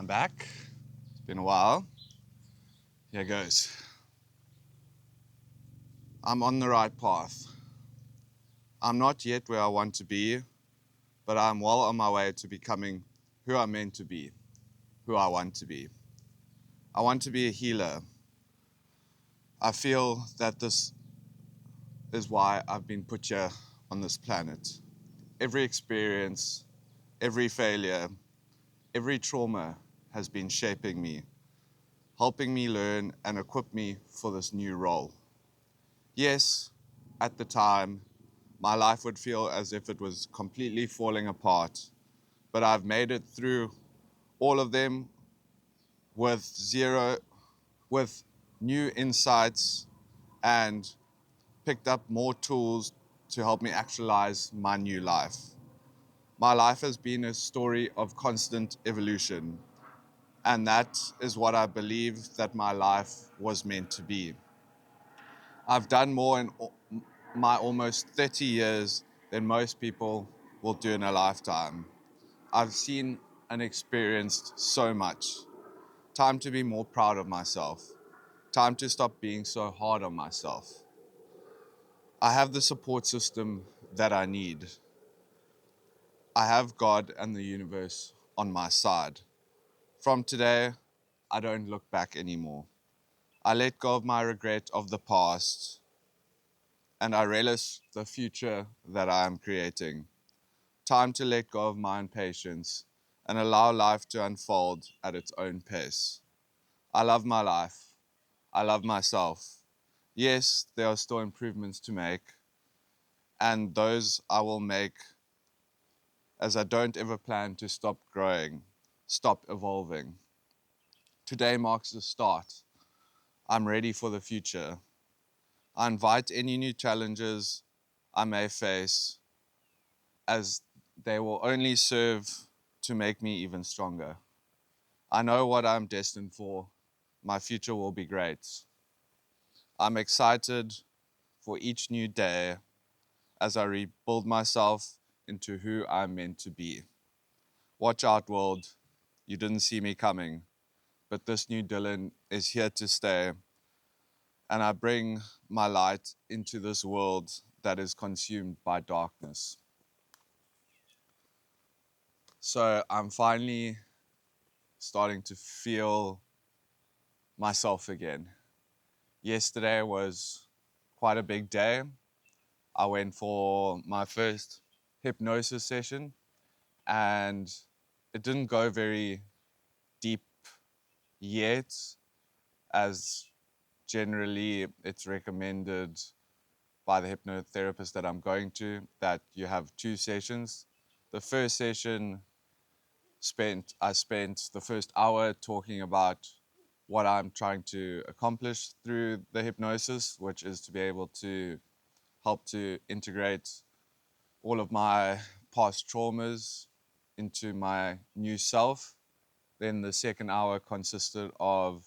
I'm back. It's been a while. Here goes. I'm on the right path. I'm not yet where I want to be, but I'm well on my way to becoming who I'm meant to be, who I want to be. I want to be a healer. I feel that this is why I've been put here on this planet. Every experience, every failure, every trauma has been shaping me, helping me learn and equip me for this new role. Yes, at the time, my life would feel as if it was completely falling apart, but I've made it through all of them with new insights and picked up more tools to help me actualize my new life. My life has been a story of constant evolution, and that is what I believe that my life was meant to be. I've done more in my almost 30 years than most people will do in a lifetime. I've seen and experienced so much. Time to be more proud of myself. Time to stop being so hard on myself. I have the support system that I need. I have God and the universe on my side. From today, I don't look back anymore. I let go of my regret of the past and I relish the future that I am creating. Time to let go of my impatience and allow life to unfold at its own pace. I love my life. I love myself. Yes, there are still improvements to make, and those I will make as I don't ever plan to stop growing, stop evolving. Today marks the start. I'm ready for the future. I invite any new challenges I may face as they will only serve to make me even stronger. I know what I'm destined for. My future will be great. I'm excited for each new day as I rebuild myself into who I'm meant to be. Watch out, world. You didn't see me coming, but this new Dylan is here to stay, and I bring my light into this world that is consumed by darkness. So I'm finally starting to feel myself again. Yesterday was quite a big day. I went for my first hypnosis session and it didn't go very deep yet, as generally it's recommended by the hypnotherapist that I'm going to that you have 2 sessions. The first session I spent the first hour talking about what I'm trying to accomplish through the hypnosis, which is to be able to help to integrate all of my past traumas into my new self. Then the second hour consisted of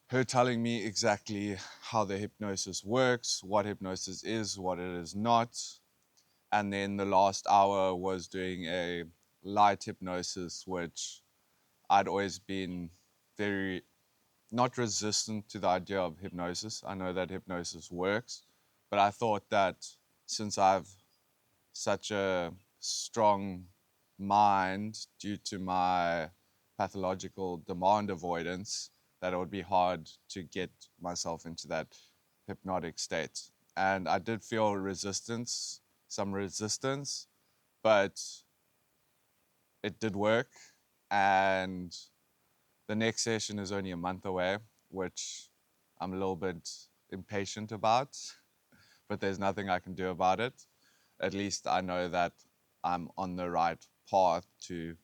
her telling me exactly how the hypnosis works, what hypnosis is, what it is not. And then the last hour was doing a light hypnosis, which I'd always been very not resistant to the idea of hypnosis. I know that hypnosis works, but I thought that since I've such a strong mind due to my pathological demand avoidance, that it would be hard to get myself into that hypnotic state. And I did feel some resistance, but it did work. And the next session is only a month away, which I'm a little bit impatient about, but there's nothing I can do about it. At least I know that I'm on the right path to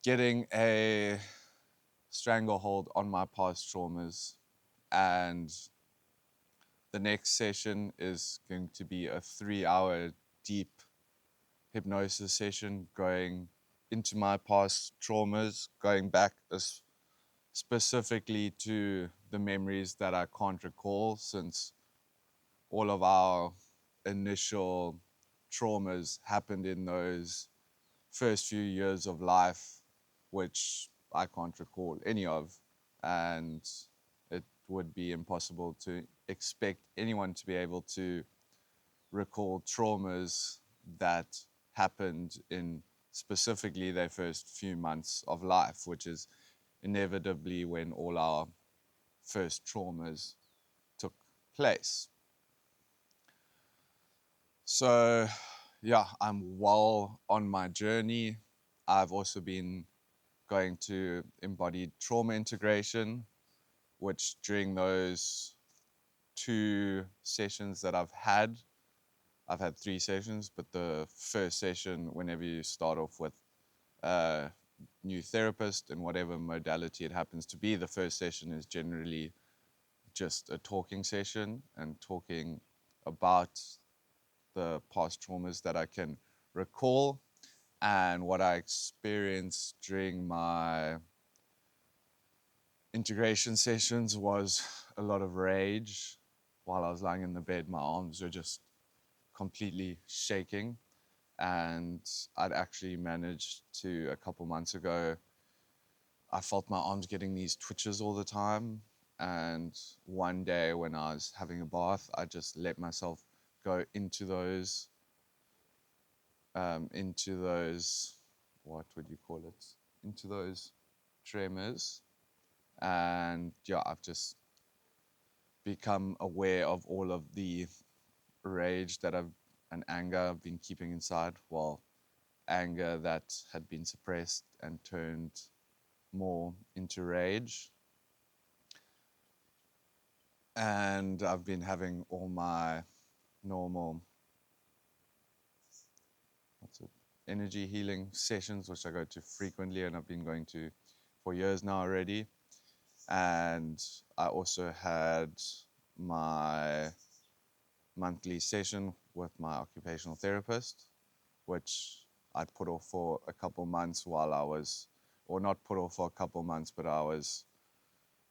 getting a stranglehold on my past traumas. And the next session is going to be a 3-hour deep hypnosis session going into my past traumas, going back specifically to the memories that I can't recall, since all of our initial traumas happened in those first few years of life, which I can't recall any of, and it would be impossible to expect anyone to be able to recall traumas that happened in specifically their first few months of life, which is inevitably when all our first traumas took place. So, yeah, I'm well on my journey. I've also been going to embodied trauma integration, which during those 2 sessions that I've had 3 sessions, but the first session, whenever you start off with a new therapist in whatever modality it happens to be, the first session is generally just a talking session and talking about the past traumas that I can recall and what I experienced during my integration sessions was a lot of rage. While I was lying in the bed, my arms were just completely shaking. And I'd actually managed to, a couple months ago, I felt my arms getting these twitches all the time. And one day when I was having a bath, I just let myself go into those, what would you call it? Into those tremors. And yeah, I've just become aware of all of the rage and anger I've been keeping inside. Well, anger that had been suppressed and turned more into rage. And I've been having all my normal energy healing sessions, which I go to frequently, and I've been going to for years now already. And I also had my monthly session with my occupational therapist, which I'd put off for a couple months while I was, or not put off for a couple months, but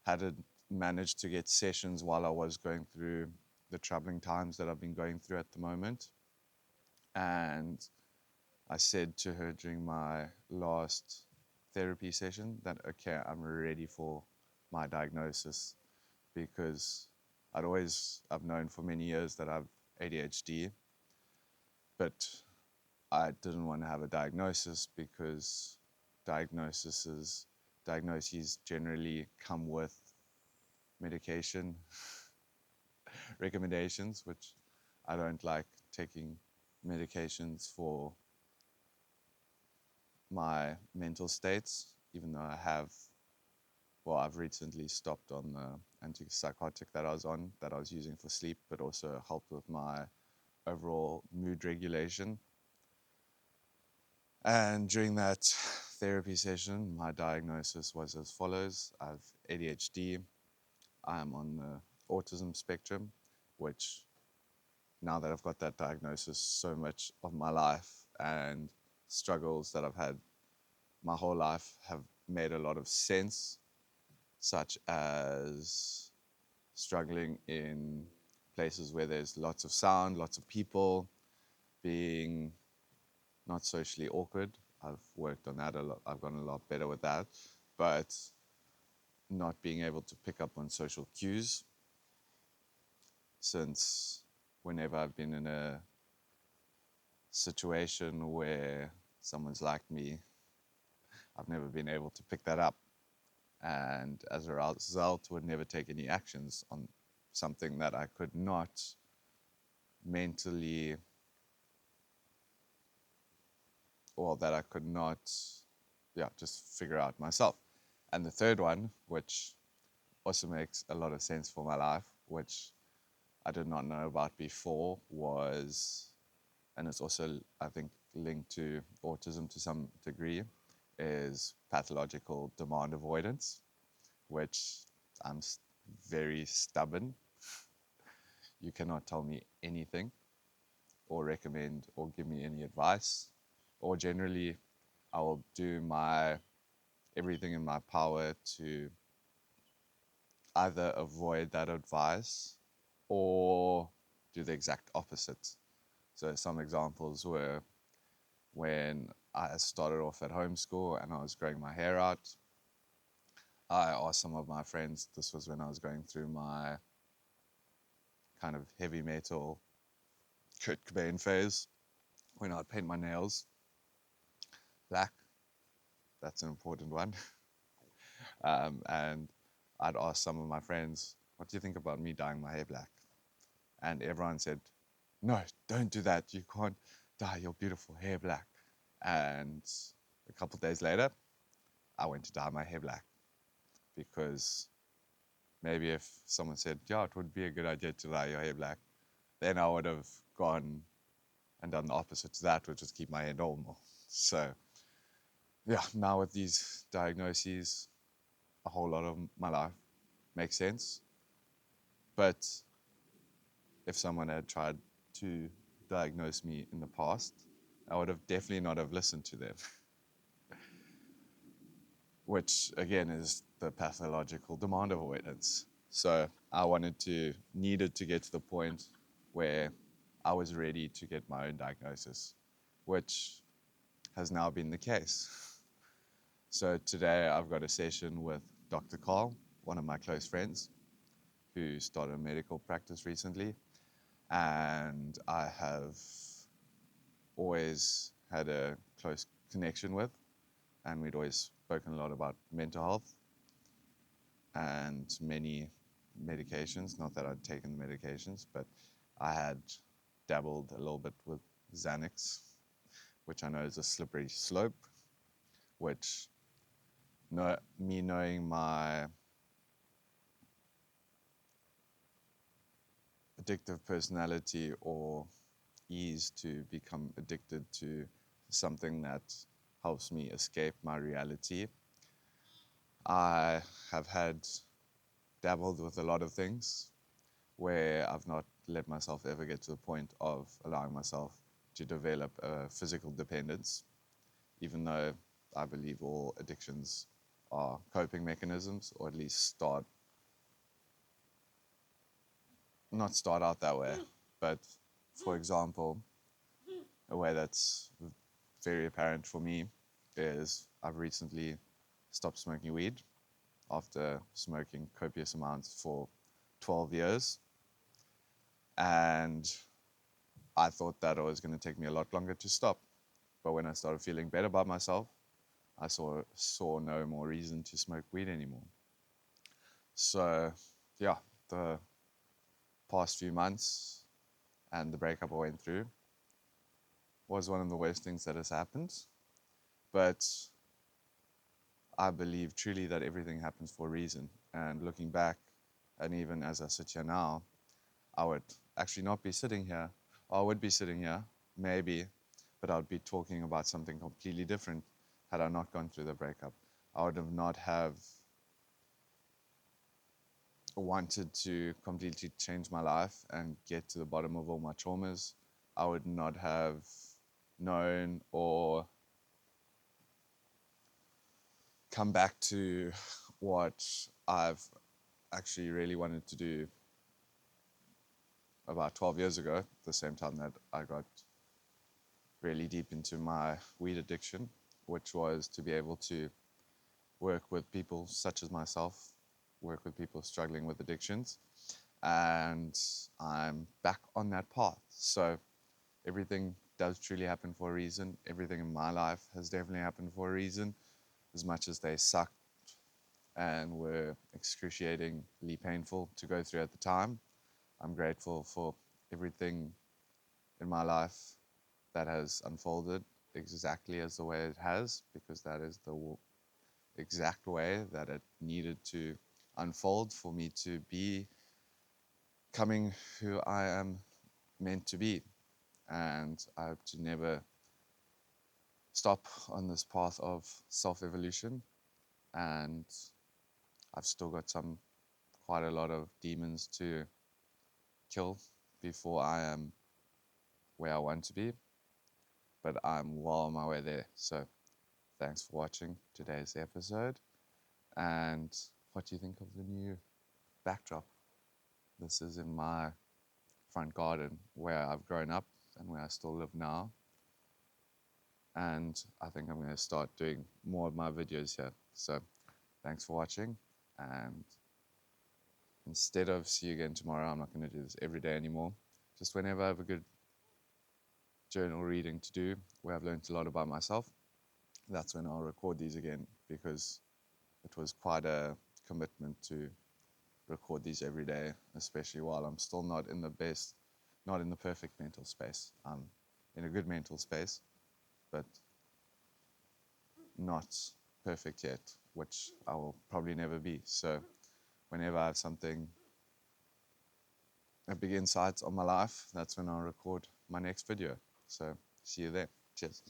hadn't managed to get sessions while I was going through the troubling times that I've been going through at the moment. And I said to her during my last therapy session that, okay, I'm ready for my diagnosis, because I've known for many years that I've ADHD, but I didn't want to have a diagnosis because diagnoses generally come with medication recommendations, which I don't like taking medications for my mental states, even though I've recently stopped on the antipsychotic that I was using for sleep, but also helped with my overall mood regulation. And during that therapy session, my diagnosis was as follows. I have ADHD. I'm on the autism spectrum, which now that I've got that diagnosis, so much of my life and struggles that I've had my whole life have made a lot of sense, such as struggling in places where there's lots of sound, lots of people, being not socially awkward. I've worked on that a lot. I've gotten a lot better with that, but not being able to pick up on social cues, since whenever I've been in a situation where someone's like me, I've never been able to pick that up. And as a result, would never take any actions on something that I could not mentally, or that I could not, just figure out myself. And the third one, which also makes a lot of sense for my life, which I did not know about before, and it's also, I think, linked to autism to some degree, is pathological demand avoidance, which I'm very stubborn. You cannot tell me anything or recommend or give me any advice, or generally I will do everything in my power to either avoid that advice or do the exact opposite. So some examples were when I started off at homeschool and I was growing my hair out. I asked some of my friends, this was when I was going through my kind of heavy metal Kurt Cobain phase, when I'd paint my nails black. That's an important one. And I'd ask some of my friends, what do you think about me dyeing my hair black? And everyone said, no, don't do that. You can't dye your beautiful hair black. And a couple of days later, I went to dye my hair black because maybe if someone said, yeah, it would be a good idea to dye your hair black, then I would have gone and done the opposite to that, which was keep my hair normal. So, yeah, now with these diagnoses, a whole lot of my life makes sense. But if someone had tried to diagnose me in the past, I would have definitely not have listened to them, which again is the pathological demand avoidance. So I needed to get to the point where I was ready to get my own diagnosis, which has now been the case. So today I've got a session with Dr. Carl, one of my close friends, who started a medical practice recently. And I have always had a close connection with, and we'd always spoken a lot about mental health and many medications. Not that I'd taken the medications, but I had dabbled a little bit with Xanax, which I know is a slippery slope, which me knowing my addictive personality or ease to become addicted to something that helps me escape my reality. I have dabbled with a lot of things where I've not let myself ever get to the point of allowing myself to develop a physical dependence, even though I believe all addictions are coping mechanisms, or at least not start out that way, but for example, a way that's very apparent for me is I've recently stopped smoking weed after smoking copious amounts for 12 years. And I thought that it was going to take me a lot longer to stop. But when I started feeling better about myself, I saw no more reason to smoke weed anymore. So, yeah, the past few months and the breakup I went through was one of the worst things that has happened. But I believe truly that everything happens for a reason. And looking back, and even as I sit here now, I would actually not be sitting here. Or I would be sitting here, maybe, but I would be talking about something completely different had I not gone through the breakup. I would have not have wanted to completely change my life and get to the bottom of all my traumas. I would not have known or come back to what I've actually really wanted to do about 12 years ago, the same time that I got really deep into my weed addiction, which was to be able to work with people such as myself, work with people struggling with addictions. And I'm back on that path. So everything does truly happen for a reason. Everything in my life has definitely happened for a reason. As much as they sucked and were excruciatingly painful to go through at the time, I'm grateful for everything in my life that has unfolded exactly as the way it has, because that is the exact way that it needed to unfold for me to be becoming who I am meant to be. And I hope to never stop on this path of self-evolution. And I've still got quite a lot of demons to kill before I am where I want to be, but I'm well on my way there. So thanks for watching today's episode. And what do you think of the new backdrop? This is in my front garden where I've grown up and where I still live now. and I think I'm going to start doing more of my videos here. So thanks for watching, and instead of see you again tomorrow, I'm not going to do this every day anymore. Just whenever I have a good journal reading to do where I've learned a lot about myself, that's when I'll record these again, because it was quite a commitment to record these every day, especially while I'm still not in the best, not in the perfect mental space. I'm in a good mental space, but not perfect yet, which I will probably never be. So whenever I have something, a big insight on my life, that's when I'll record my next video. So see you there. Cheers.